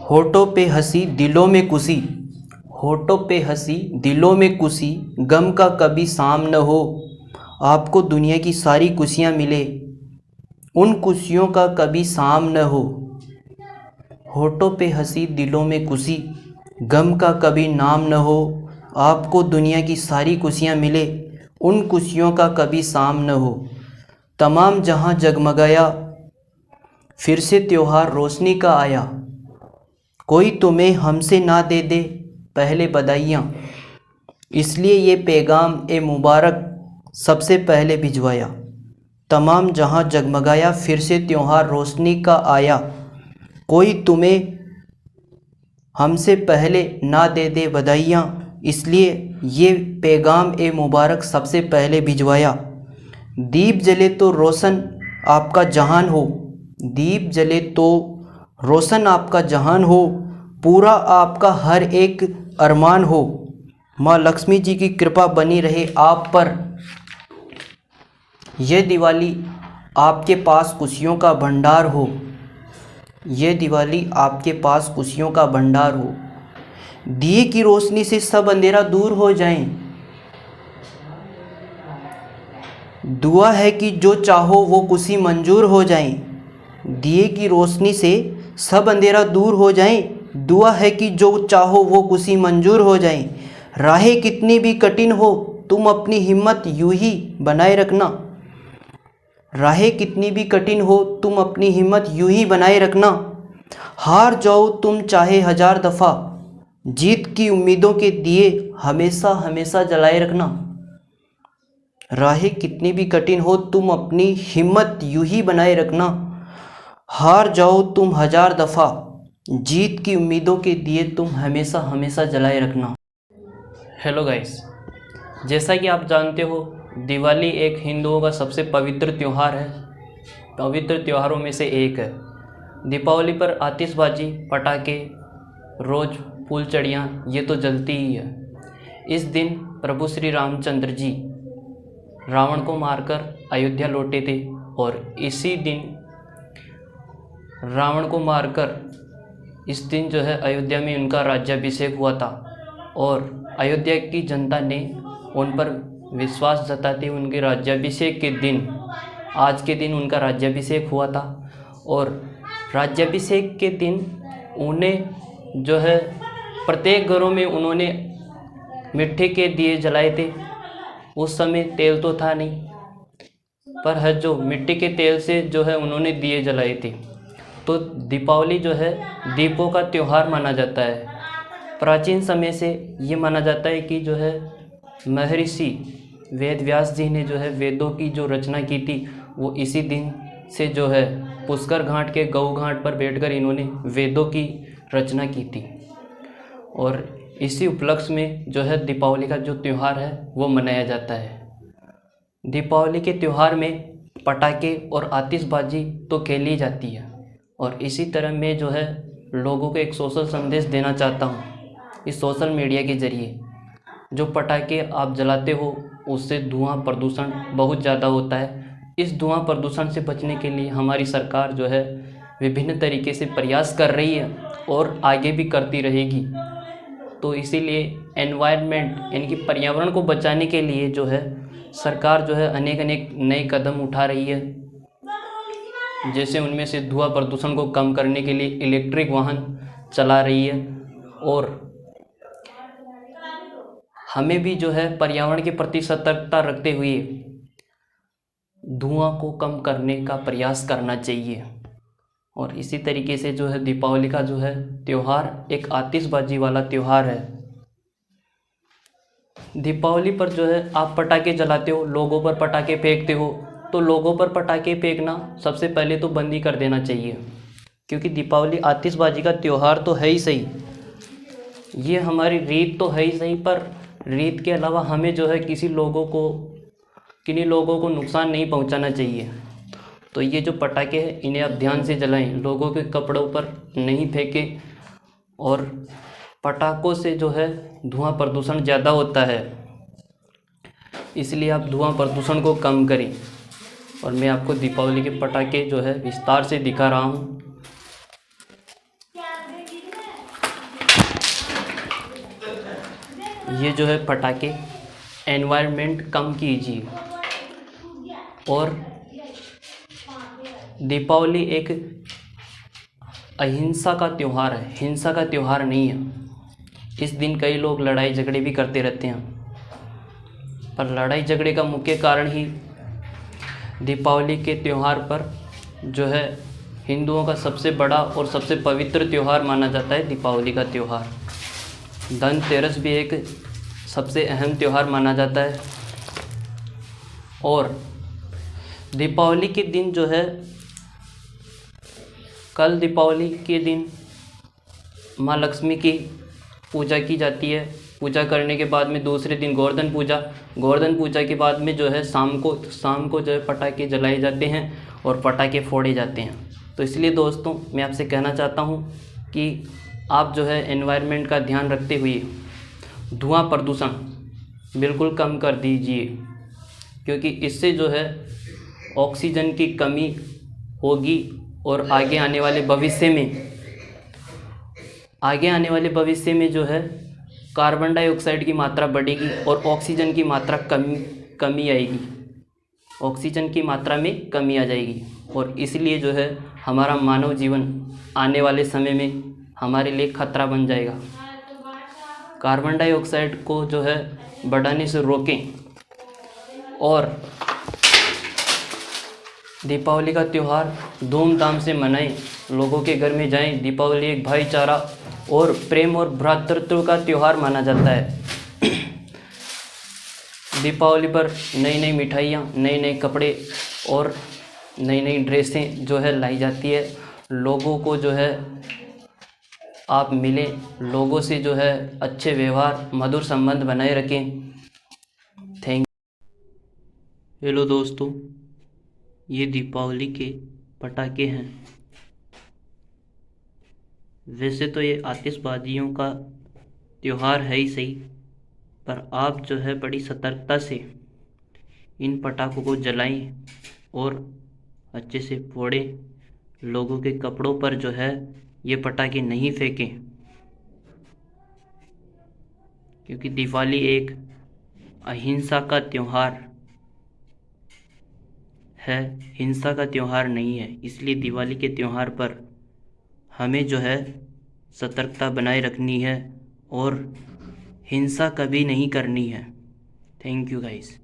होठों पे हंसी दिलों में खुशी, होठों पे हंसी दिलों में खुशी, गम का कभी साम न हो। आपको दुनिया की सारी खुशियाँ मिले, उन खुशियों का कभी साम न हो। होठों पे हंसी दिलों में खुशी, गम का कभी नाम न हो। आपको दुनिया की सारी खुशियाँ मिले, उन खुशियों का कभी साम न हो। तमाम जहां जगमगाया, फिर से त्योहार रोशनी का आया। कोई तुम्हें हमसे ना दे दे पहले बधाइयाँ, इसलिए ये पैगाम ए मुबारक सबसे पहले भिजवाया। तमाम जहां जगमगाया, फिर से त्योहार रोशनी का आया। कोई तुम्हें हमसे पहले ना दे दे बधाइयाँ, इसलिए ये पैगाम ए मुबारक सबसे पहले भिजवाया। दीप जले तो रोशन आपका जहान हो, दीप जले तो रोशन आपका जहान हो, पूरा आपका हर एक अरमान हो। माँ लक्ष्मी जी की कृपा बनी रहे आप पर। ये दिवाली आपके पास खुशियों का भंडार हो, ये दिवाली आपके पास खुशियों का भंडार हो। दिए की रोशनी से सब अंधेरा दूर हो जाए। दुआ है कि जो चाहो वो खुशी मंजूर हो जाए। दिए की रोशनी से सब अंधेरा दूर हो जाए। दुआ है कि जो चाहो वो खुशी मंजूर हो जाए। राहें कितनी भी कठिन हो, तुम अपनी हिम्मत यूं ही बनाए रखना। राहें कितनी भी कठिन हो, तुम अपनी हिम्मत यूं ही बनाए रखना। हार जाओ तुम चाहे 1000 दफ़ा, जीत की उम्मीदों के दिए हमेशा हमेशा जलाए रखना। राहें कितनी भी कठिन हो, तुम अपनी हिम्मत यूं ही बनाए रखना। हार जाओ तुम 1000 दफ़ा, जीत की उम्मीदों के दिए तुम हमेशा हमेशा जलाए रखना। हेलो गाइस, जैसा कि आप जानते हो, दिवाली एक हिंदुओं का सबसे पवित्र त्यौहार है। पवित्र त्योहारों में से एक है। दीपावली पर आतिशबाजी, पटाखे, रोज़ फूलचड़ियाँ ये तो जलती ही है। इस दिन प्रभु श्री रामचंद्र जी रावण को मारकर अयोध्या लौटे थे और इसी दिन रावण को मारकर इस दिन जो है अयोध्या में उनका राज्याभिषेक हुआ था और अयोध्या की जनता ने उन पर विश्वास जताते उनके राज्याभिषेक के दिन, आज के दिन उनका राज्याभिषेक हुआ था। और राज्याभिषेक के दिन उन्हें जो है प्रत्येक घरों में उन्होंने मिट्टी के दिए जलाए थे। उस समय तेल तो था नहीं, पर है जो मिट्टी के तेल से जो है उन्होंने दिए जलाए थे। तो दीपावली जो है दीपों का त्यौहार माना जाता है। प्राचीन समय से ये माना जाता है कि जो है महर्षि वेद व्यास जी ने जो है वेदों की जो रचना की थी वो इसी दिन से जो है पुष्कर घाट के गऊ घाट पर बैठकर इन्होंने वेदों की रचना की थी। और इसी उपलक्ष्य में जो है दीपावली का जो त्यौहार है वो मनाया जाता है। दीपावली के त्यौहार में पटाखे और आतिशबाजी तो खेली जाती है और इसी तरह मैं जो है लोगों को एक सोशल संदेश देना चाहता हूँ। इस सोशल मीडिया के ज़रिए जो पटाखे आप जलाते हो उससे धुआं प्रदूषण बहुत ज़्यादा होता है। इस धुआं प्रदूषण से बचने के लिए हमारी सरकार जो है विभिन्न तरीके से प्रयास कर रही है और आगे भी करती रहेगी। तो इसीलिए एनवायरनमेंट यानी कि पर्यावरण को बचाने के लिए जो है सरकार जो है अनेक नए कदम उठा रही है। जैसे उनमें से धुआं प्रदूषण को कम करने के लिए इलेक्ट्रिक वाहन चला रही है और हमें भी जो है पर्यावरण के प्रति सतर्कता रखते हुए धुआं को कम करने का प्रयास करना चाहिए। और इसी तरीके से जो है दीपावली का जो है त्यौहार एक आतिशबाजी वाला त्यौहार है। दीपावली पर जो है आप पटाखे जलाते हो, लोगों पर पटाखे फेंकते हो, तो लोगों पर पटाखे फेंकना सबसे पहले तो बंद ही कर देना चाहिए। क्योंकि दीपावली आतिशबाजी का त्यौहार तो है ही सही, ये हमारी रीत तो है ही सही, पर रीत के अलावा हमें जो है किन्हीं लोगों को नुकसान नहीं पहुंचाना चाहिए। तो ये जो पटाखे हैं इन्हें आप ध्यान से जलाएं, लोगों के कपड़ों पर नहीं फेंकें। और पटाखों से जो है धुआं प्रदूषण ज़्यादा होता है, इसलिए आप धुआं प्रदूषण को कम करें। और मैं आपको दीपावली के पटाखे जो है विस्तार से दिखा रहा हूँ। ये जो है पटाखे एनवायरनमेंट कम कीजिए। और दीपावली एक अहिंसा का त्यौहार है, हिंसा का त्यौहार नहीं है। इस दिन कई लोग लड़ाई झगड़े भी करते रहते हैं, पर लड़ाई झगड़े का मुख्य कारण ही दीपावली के त्यौहार पर जो है हिंदुओं का सबसे बड़ा और सबसे पवित्र त्यौहार माना जाता है दीपावली का त्यौहार। धनतेरस भी एक सबसे अहम त्यौहार माना जाता है। और दीपावली के दिन जो है, कल दीपावली के दिन माँ लक्ष्मी की पूजा की जाती है। पूजा करने के बाद में दूसरे दिन गोवर्धन पूजा के बाद में जो है शाम को जो है पटाखे जलाए जाते हैं और पटाखे फोड़े जाते हैं। तो इसलिए दोस्तों मैं आपसे कहना चाहता हूँ कि आप जो है एनवायरनमेंट का ध्यान रखते हुए धुआं प्रदूषण बिल्कुल कम कर दीजिए, क्योंकि इससे जो है ऑक्सीजन की कमी होगी और आगे आने वाले भविष्य में जो है कार्बन डाइऑक्साइड की मात्रा बढ़ेगी और ऑक्सीजन की मात्रा कमी आएगी, ऑक्सीजन की मात्रा में कमी आ जाएगी। और इसलिए जो है हमारा मानव जीवन आने वाले समय में हमारे लिए खतरा बन जाएगा। कार्बन डाइऑक्साइड को जो है बढ़ाने से रोकें और दीपावली का त्यौहार धूमधाम से मनाएं, लोगों के घर में जाएं। दीपावली एक भाईचारा और प्रेम और भ्रातृत्व का त्यौहार माना जाता है। दीपावली पर नई नई मिठाइयाँ, नए नए कपड़े और नई नई ड्रेसें जो है लाई जाती है। लोगों को जो है आप मिलें, लोगों से जो है अच्छे व्यवहार, मधुर संबंध बनाए रखें। थैंक हेलो दोस्तों, ये दीपावली के पटाखे हैं। वैसे तो ये आतिशबाजियों का त्यौहार है ही सही, पर आप जो है बड़ी सतर्कता से इन पटाखों को जलाएं और अच्छे से फोड़ें। लोगों के कपड़ों पर जो है ये पटाखे नहीं फेंकें, क्योंकि दिवाली एक अहिंसा का त्यौहार है, हिंसा का त्यौहार नहीं है। इसलिए दिवाली के त्यौहार पर हमें जो है सतर्कता बनाए रखनी है और हिंसा कभी नहीं करनी है। Thank you guys.